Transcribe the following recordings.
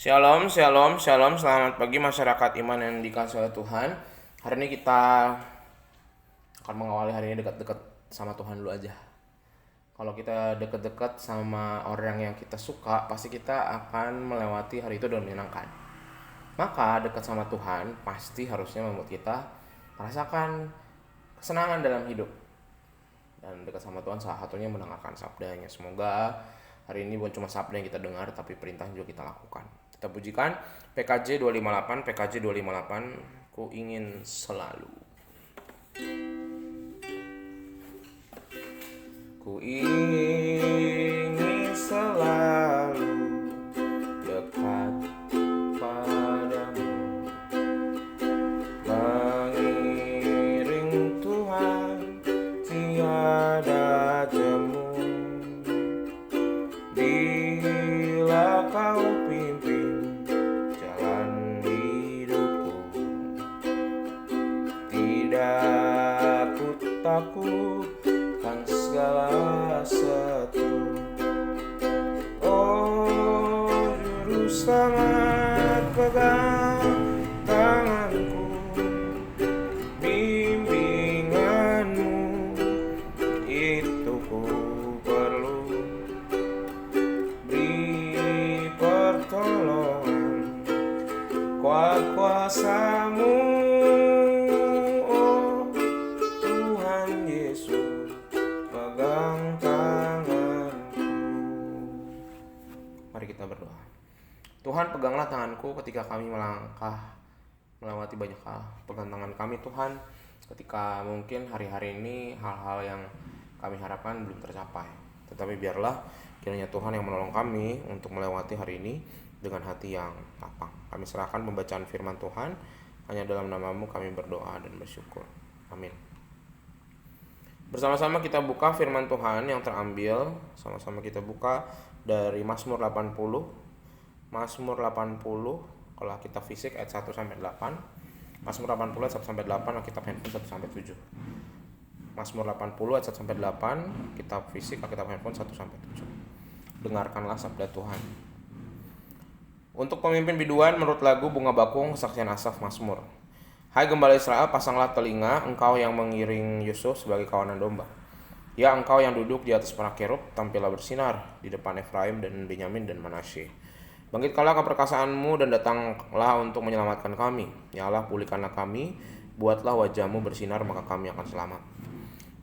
Shalom, shalom, shalom. Selamat pagi masyarakat iman yang dikasihi oleh Tuhan. Hari ini kita akan mengawali hari ini dekat-dekat sama Tuhan dulu aja. Kalau kita dekat-dekat sama orang yang kita suka, pasti kita akan melewati hari itu dengan menyenangkan. Maka dekat sama Tuhan pasti harusnya membuat kita merasakan kesenangan dalam hidup. Dan dekat sama Tuhan salah satunya mendengarkan sabdanya. Semoga hari ini bukan cuma sabda yang kita dengar, tapi perintah juga kita lakukan. Kita pujikan PKJ 258, PKJ 258, ku ingin selalu. Ku ingin selalu dekat padamu, mengiring Tuhan tiada jemu. Bila kau pimpin jalan hidupku, tidak ku takutkan segala setru. Oh juru selamat, pegang tanganku, bimbinganmu itu ku perlu. Beri pertolongan, kuat kuasamu, oh Tuhan Yesus, pegang tanganku. Mari kita berdoa. Tuhan, peganglah tanganku ketika kami melangkah melewati banyak hal. Pegang tangan kami Tuhan ketika mungkin hari-hari ini hal-hal yang kami harapkan belum tercapai. Tetapi biarlah kiranya Tuhan yang menolong kami untuk melewati hari ini dengan hati yang lapang. Kami serahkan pembacaan firman Tuhan, hanya dalam nama-Mu kami berdoa dan bersyukur. Amin. Bersama-sama kita buka firman Tuhan yang terambil, sama-sama kita buka dari Mazmur 80. Mazmur 80, kalau kita fisik ayat 1 sampai 8. Mazmur 80 ayat 1 sampai 8, Alkitab handphone 1 sampai 7. Mazmur 80 ayat 1 sampai 8, kitab fisik, Alkitab handphone 1 sampai 7. Dengarkanlah sabda Tuhan. Untuk pemimpin biduan menurut lagu Bunga Bakung, kesaksian Asaf Mazmur. Hai gembala Israel, pasanglah telinga, engkau yang mengiring Yusuf sebagai kawanan domba. Ya engkau yang duduk di atas para kerub, tampillah bersinar di depan Efraim dan Benyamin dan Manasye. Bangkitkanlah keperkasaanmu dan datanglah untuk menyelamatkan kami. Ya Allah, pulihkanlah kami, buatlah wajahmu bersinar, maka kami akan selamat.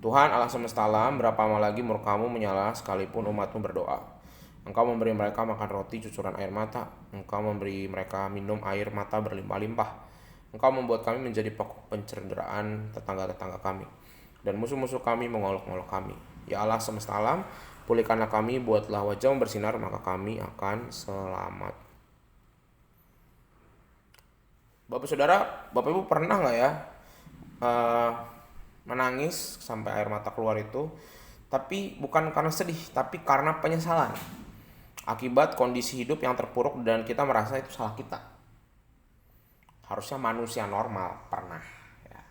Tuhan Allah semesta alam, berapa lama lagi murkamu menyala sekalipun umatmu berdoa. Engkau memberi mereka makan roti cucuran air mata. Engkau memberi mereka minum air mata berlimpah-limpah. Engkau membuat kami menjadi pokok pencerideraan tetangga-tetangga kami, dan musuh-musuh kami mengolok-olok kami. Ya Allah semesta alam, pulihkanlah kami, buatlah wajahmu bersinar, maka kami akan selamat. Bapak saudara, Bapak Ibu pernah nggak ya menangis sampai air mata keluar itu, tapi bukan karena sedih, tapi karena penyesalan akibat kondisi hidup yang terpuruk dan kita merasa itu salah kita. Harusnya manusia normal pernah ya.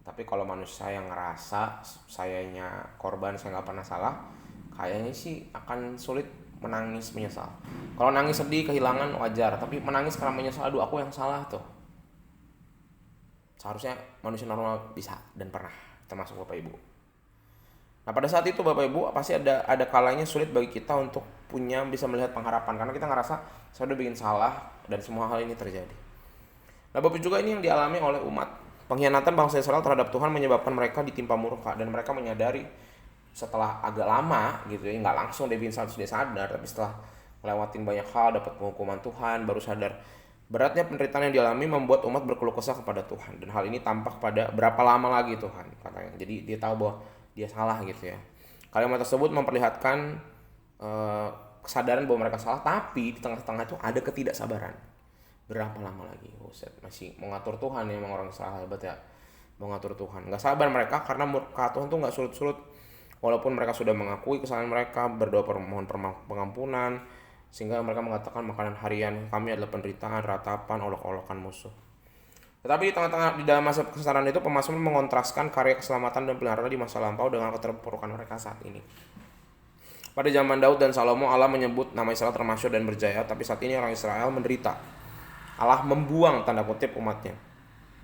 Tapi kalau manusia yang ngerasa sayanya korban, saya nggak pernah salah, kayaknya sih akan sulit menangis menyesal. Kalau nangis sedih kehilangan wajar, tapi menangis karena menyesal, aduh aku yang salah tuh. Seharusnya manusia normal bisa dan pernah, termasuk Bapak Ibu. Nah pada saat itu Bapak Ibu pasti ada kalanya sulit bagi kita untuk bisa melihat pengharapan, karena kita ngerasa saya udah bikin salah dan semua hal ini terjadi. Nah Bapak juga ini yang dialami oleh umat. Pengkhianatan bangsa Israel terhadap Tuhan menyebabkan mereka ditimpa murka, dan mereka menyadari setelah agak lama gitu ya, nggak langsung dia sadar, tapi setelah melewatin banyak hal, dapat penghukuman Tuhan, baru sadar beratnya penderitaan yang dialami membuat umat berkeluh kesah kepada Tuhan. Dan hal ini tampak pada berapa lama lagi Tuhan katanya. Jadi dia tahu bahwa dia salah gitu ya. Kalimat tersebut memperlihatkan kesadaran bahwa mereka salah, tapi di tengah-tengah itu ada ketidaksabaran. Berapa lama lagi? Masih mau ngatur Tuhan ya, emang orang salah hebat ya. Mau ngatur Tuhan. Nggak sabar mereka karena murka Tuhan tuh nggak surut-surut. Walaupun mereka sudah mengakui kesalahan mereka, berdoa mohon pengampunan, sehingga mereka mengatakan makanan harian kami adalah penderitaan, ratapan, olok-olokan musuh. Tetapi di dalam masa kesesaran itu, pemazmur mengontraskan karya keselamatan dan peliharaan di masa lampau dengan keterpurukan mereka saat ini. Pada zaman Daud dan Salomo Allah menyebut nama Israel termasyhur dan berjaya, tapi saat ini orang Israel menderita. Allah membuang tanda kutip umatnya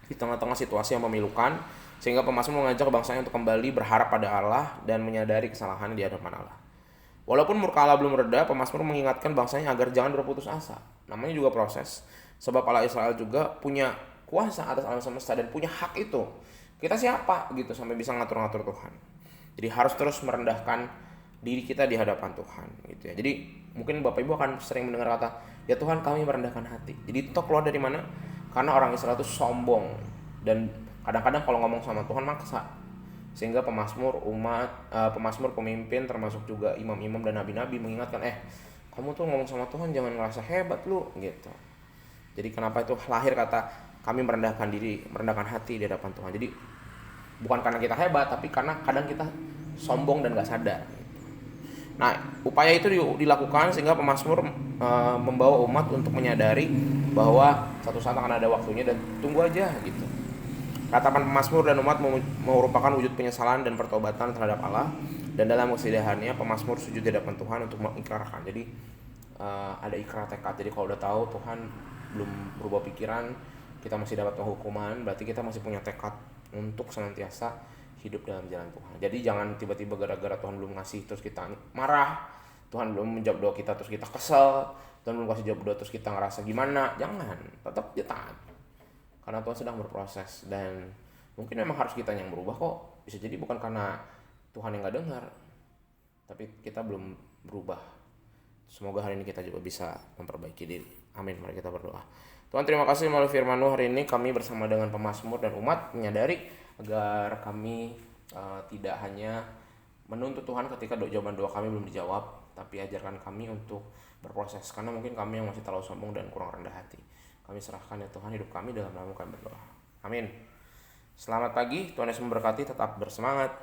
di tengah-tengah situasi yang memilukan, sehingga pemazmur mengajak bangsanya untuk kembali berharap pada Allah dan menyadari kesalahannya di hadapan Allah. Walaupun murka Allah belum reda, pemazmur mengingatkan bangsanya agar jangan berputus asa. Namanya juga proses, sebab Allah Israel juga punya kuasa atas alam semesta dan punya hak itu. Kita siapa gitu sampai bisa ngatur-ngatur Tuhan. Jadi harus terus merendahkan diri kita di hadapan Tuhan gitu ya. Jadi mungkin Bapak Ibu akan sering mendengar kata, "Ya Tuhan, kami merendahkan hati." Jadi itu keluar dari mana? Karena orang Israel itu sombong dan kadang-kadang kalau ngomong sama Tuhan maksa. Sehingga pemazmur pemazmur pemimpin termasuk juga imam-imam dan nabi-nabi mengingatkan, kamu tuh ngomong sama Tuhan jangan ngerasa hebat lu gitu. Jadi kenapa itu lahir kata kami merendahkan diri, merendahkan hati di hadapan Tuhan. Jadi bukan karena kita hebat, tapi karena kadang kita sombong dan gak sadar. Nah, upaya itu dilakukan sehingga pemazmur membawa umat untuk menyadari bahwa satu saat akan ada waktunya dan tunggu aja gitu. Ratapan pemazmur dan umat merupakan wujud penyesalan dan pertobatan terhadap Allah, dan dalam kesedihannya pemazmur sujud di hadapan Tuhan untuk mengikrarkan. Jadi ada ikrar tekad. Jadi kalau udah tahu Tuhan belum berubah pikiran, kita masih dapat penghukuman, berarti kita masih punya tekad untuk senantiasa hidup dalam jalan Tuhan. Jadi jangan tiba-tiba gara-gara Tuhan belum ngasih terus kita marah, Tuhan belum menjawab doa kita terus kita kesel, Tuhan belum kasih jawab doa terus kita ngerasa gimana. Jangan, tetap dia taat. Karena Tuhan sedang berproses dan mungkin memang harus kita yang berubah kok. Bisa jadi bukan karena Tuhan yang gak dengar, tapi kita belum berubah. Semoga hari ini kita juga bisa memperbaiki diri. Amin. Mari kita berdoa. Tuhan, terima kasih melalui firman-Mu hari ini kami bersama dengan pemazmur dan umat menyadari agar kami tidak hanya menuntut Tuhan ketika jawaban doa kami belum dijawab, tapi ajarkan kami untuk berproses, karena mungkin kami yang masih terlalu sombong dan kurang rendah hati. Kami serahkan ya Tuhan hidup kami dalam nama-Mu kami berdoa. Amin. Selamat pagi, Tuhan Yesus memberkati, tetap bersemangat.